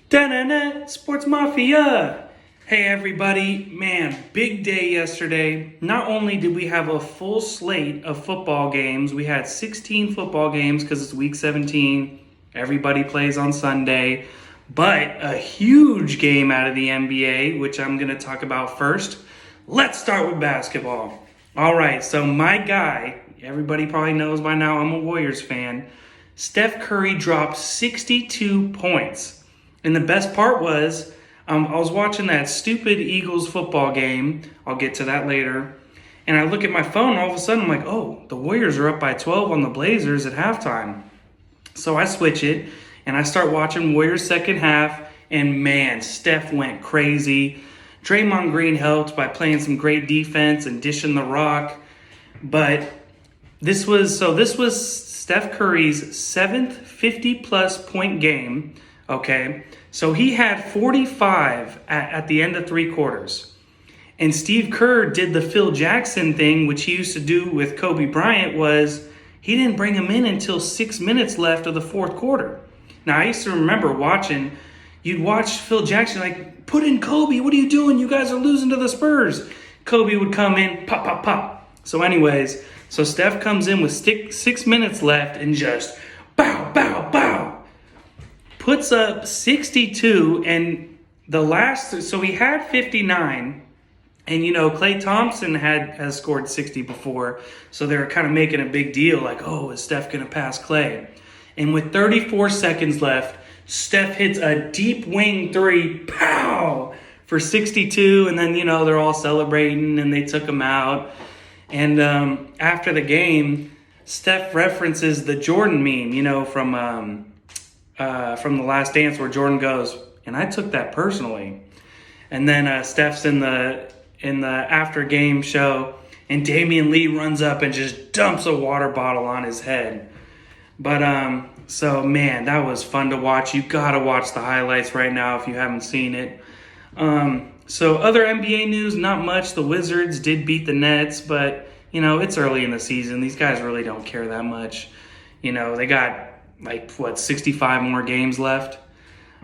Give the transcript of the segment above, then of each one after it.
Da-na-na, Sports Mafia! Hey everybody, man, big day yesterday. Not only did we have a full slate of football games, we had 16 football games because it's week 17. Everybody plays on Sunday. But a huge game out of the NBA, which I'm going to talk about first. Let's start with basketball. All right, so my guy, everybody probably knows by now I'm a Warriors fan. Steph Curry dropped 62 points. And the best part was, I was watching that stupid Eagles football game. I'll get to that later. And I look at my phone, and all of a sudden I'm like, oh, the Warriors are up by 12 on the Blazers at halftime. So I switch it, and I start watching Warriors second half. And man, Steph went crazy. Draymond Green helped by playing some great defense and dishing the rock. But this was Steph Curry's 7th 50-plus point game. Okay, so he had 45 at the end of three quarters. And Steve Kerr did the Phil Jackson thing, which he used to do with Kobe Bryant, was he didn't bring him in until 6 minutes left of the fourth quarter. Now, I used to remember you'd watch Phil Jackson like, put in Kobe, what are you doing? You guys are losing to the Spurs. Kobe would come in, pop, pop, pop. So anyways, so Steph comes in with 6 minutes left and just bow, bow, bow. Puts up 62, and so he had 59, and Klay Thompson has scored 60 before, so they were kind of making a big deal, like, oh, is Steph going to pass Klay? And with 34 seconds left, Steph hits a deep wing three, pow, for 62, and then, they're all celebrating, and they took him out. And after the game, Steph references the Jordan meme, from The Last Dance, where Jordan goes, and I took that personally. And then Steph's in the after game show, and Damian Lee runs up and just dumps a water bottle on his head. But so man, that was fun to watch. You gotta watch the highlights right now if you haven't seen it. So other NBA news, not much. The Wizards did beat the Nets, but it's early in the season. These guys really don't care that much. They got 65 more games left.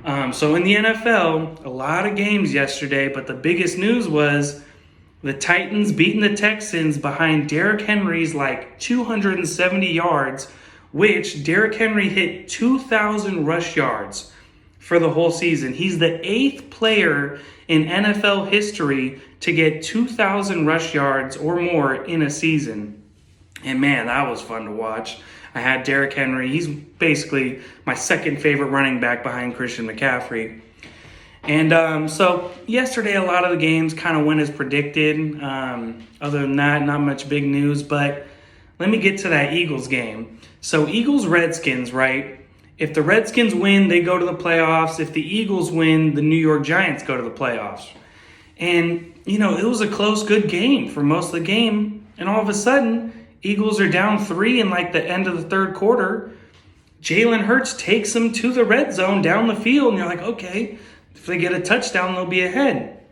So in the NFL, a lot of games yesterday, but the biggest news was the Titans beating the Texans behind Derrick Henry's 270 yards, which Derrick Henry hit 2,000 rush yards for the whole season. He's the 8th player in NFL history to get 2,000 rush yards or more in a season. And man, that was fun to watch. I had Derrick Henry. He's basically my second favorite running back behind Christian McCaffrey. And so yesterday, a lot of the games kind of went as predicted. Other than that, not much big news. But let me get to that Eagles game. So Eagles-Redskins, right? If the Redskins win, they go to the playoffs. If the Eagles win, the New York Giants go to the playoffs. And, it was a close, good game for most of the game. And all of a sudden, Eagles are down 3 in the end of the third quarter. Jalen Hurts takes them to the red zone down the field. And you're like, okay, if they get a touchdown, they'll be ahead.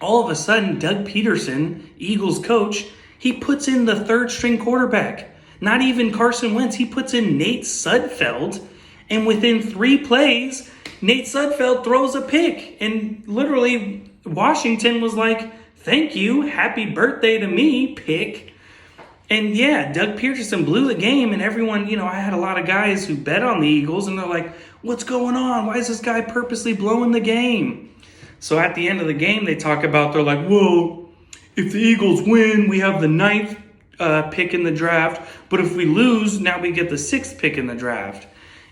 All of a sudden, Doug Pederson, Eagles coach, he puts in the third string quarterback. Not even Carson Wentz. He puts in Nate Sudfeld. And within 3 plays, Nate Sudfeld throws a pick. And literally, Washington was like, thank you, happy birthday to me, pick. And yeah, Doug Peterson blew the game, and everyone, I had a lot of guys who bet on the Eagles, and they're like, what's going on? Why is this guy purposely blowing the game? So at the end of the game, they're like, whoa, if the Eagles win, we have the 9th pick in the draft, but if we lose, now we get the 6th pick in the draft.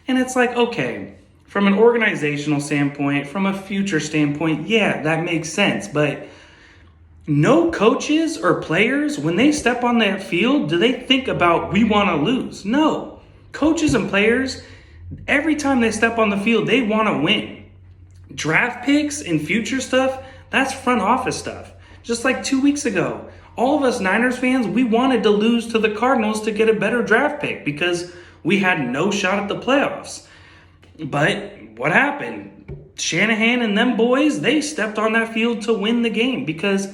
And it's like, okay, from an organizational standpoint, from a future standpoint, yeah, that makes sense, but no coaches or players, when they step on that field, do they think about, we want to lose? No. Coaches and players, every time they step on the field, they want to win. Draft picks and future stuff, that's front office stuff. Just like 2 weeks ago, all of us Niners fans, we wanted to lose to the Cardinals to get a better draft pick because we had no shot at the playoffs. But what happened? Shanahan and them boys, they stepped on that field to win the game because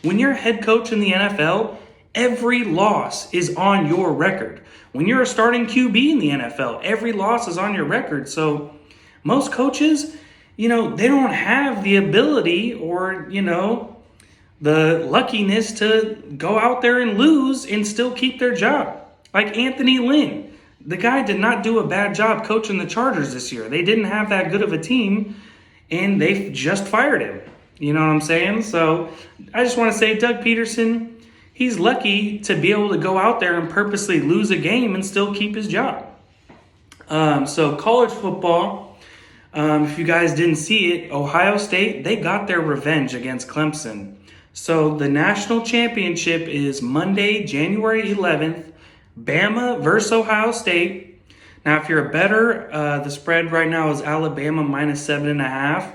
when you're a head coach in the NFL, every loss is on your record. When you're a starting QB in the NFL, every loss is on your record. So most coaches, they don't have the ability or, the luckiness to go out there and lose and still keep their job. Like Anthony Lynn. The guy did not do a bad job coaching the Chargers this year. They didn't have that good of a team, and they just fired him. You know what I'm saying? So I just want to say Doug Pederson, he's lucky to be able to go out there and purposely lose a game and still keep his job. So college football, if you guys didn't see it, Ohio State, they got their revenge against Clemson. So the national championship is Monday, January 11th, Bama versus Ohio State. Now, if you're a better, the spread right now is Alabama minus 7.5.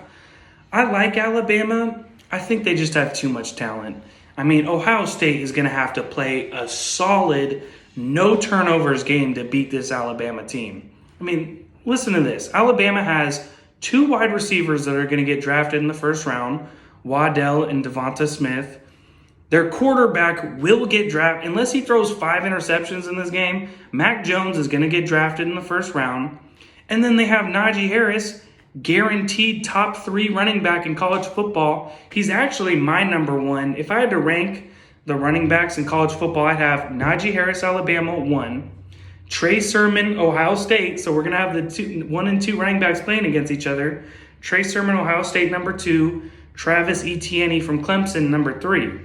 I like Alabama. I think they just have too much talent. I mean, Ohio State is going to have to play a solid, no turnovers game to beat this Alabama team. I mean, listen to this. Alabama has 2 wide receivers that are going to get drafted in the first round, Waddell and Devonta Smith. Their quarterback will get drafted. Unless he throws 5 interceptions in this game, Mac Jones is going to get drafted in the first round. And then they have Najee Harris, guaranteed top 3 running back in college football. He's actually my number 1. If I had to rank the running backs in college football, I'd have Najee Harris, Alabama, 1. Trey Sermon, Ohio State. So we're going to have the 1 and 2 running backs playing against each other. Trey Sermon, Ohio State, number 2. Travis Etienne from Clemson, number 3.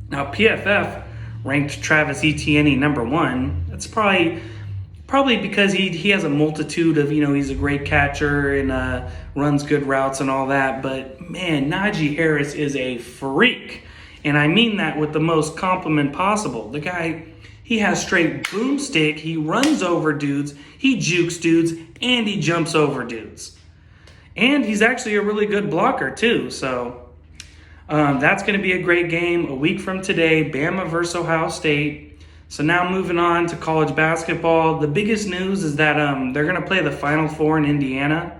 Now, PFF ranked Travis Etienne number 1. That's probably because he has a multitude of, he's a great catcher and runs good routes and all that. But, man, Najee Harris is a freak. And I mean that with the most compliment possible. The guy, he has straight boomstick. He runs over dudes. He jukes dudes. And he jumps over dudes. And he's actually a really good blocker, too. So that's going to be a great game. A week from today, Bama versus Ohio State. So now moving on to college basketball. The biggest news is that they're going to play the Final Four in Indiana.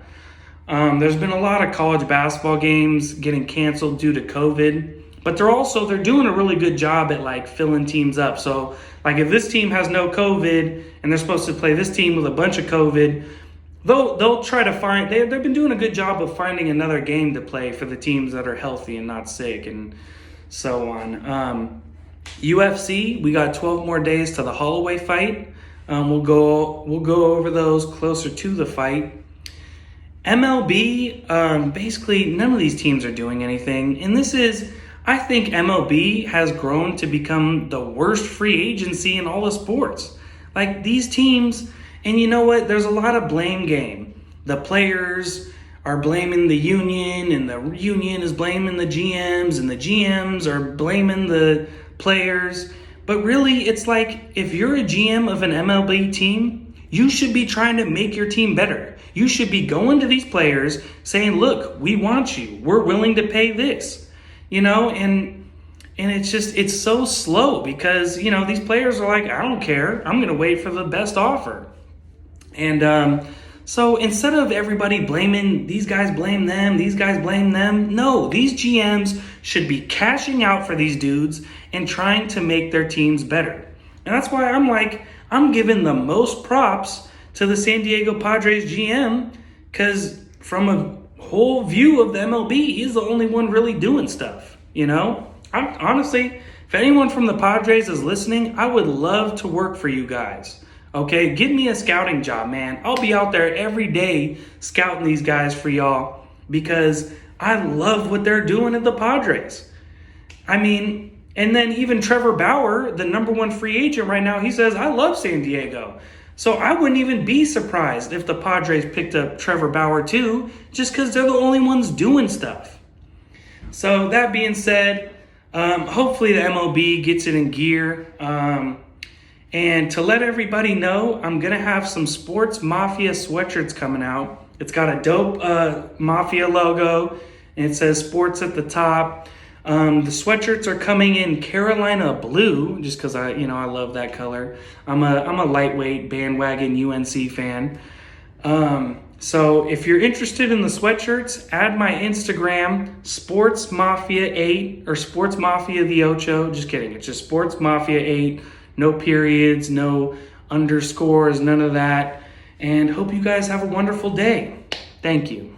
There's been a lot of college basketball games getting canceled due to COVID. But they're doing a really good job at filling teams up. So if this team has no COVID and they're supposed to play this team with a bunch of COVID, they'll try to find. They've been doing a good job of finding another game to play for the teams that are healthy and not sick and so on. UFC, we got 12 more days to the Holloway fight. We'll go over those closer to the fight. MLB, basically none of these teams are doing anything. And I think MLB has grown to become the worst free agency in all the sports. These teams, and you know what? There's a lot of blame game. The players are blaming the union, and the union is blaming the GMs, and the GMs are blaming the players. But really, it's if you're a GM of an MLB team, you should be trying to make your team better. You should be going to these players saying, look, we want you. We're willing to pay this. And it's so slow because, these players are I don't care. I'm going to wait for the best offer. And so instead of everybody blaming, these guys blame them, these guys blame them. No, these GMs should be cashing out for these dudes and trying to make their teams better. And that's why I'm giving the most props to the San Diego Padres GM, because from a whole view of the MLB, he's the only one really doing stuff. Honestly, if anyone from the Padres is listening, I would love to work for you guys. Okay, give me a scouting job, man. I'll be out there every day scouting these guys for y'all because I love what they're doing at the Padres. And then even Trevor Bauer, the number 1 free agent right now, he says, I love San Diego. So I wouldn't even be surprised if the Padres picked up Trevor Bauer too, just because they're the only ones doing stuff. So that being said, hopefully the MLB gets it in gear. And to let everybody know, I'm going to have some Sports Mafia Sweatshirts coming out. It's got a dope Mafia logo, and it says sports at the top. The sweatshirts are coming in Carolina blue, just because I love that color. I'm a lightweight bandwagon UNC fan. So if you're interested in the sweatshirts, add my Instagram, Sports Mafia 8 or Sports Mafia the Ocho. Just kidding. It's just Sports Mafia 8. No periods, no underscores, none of that. And hope you guys have a wonderful day. Thank you.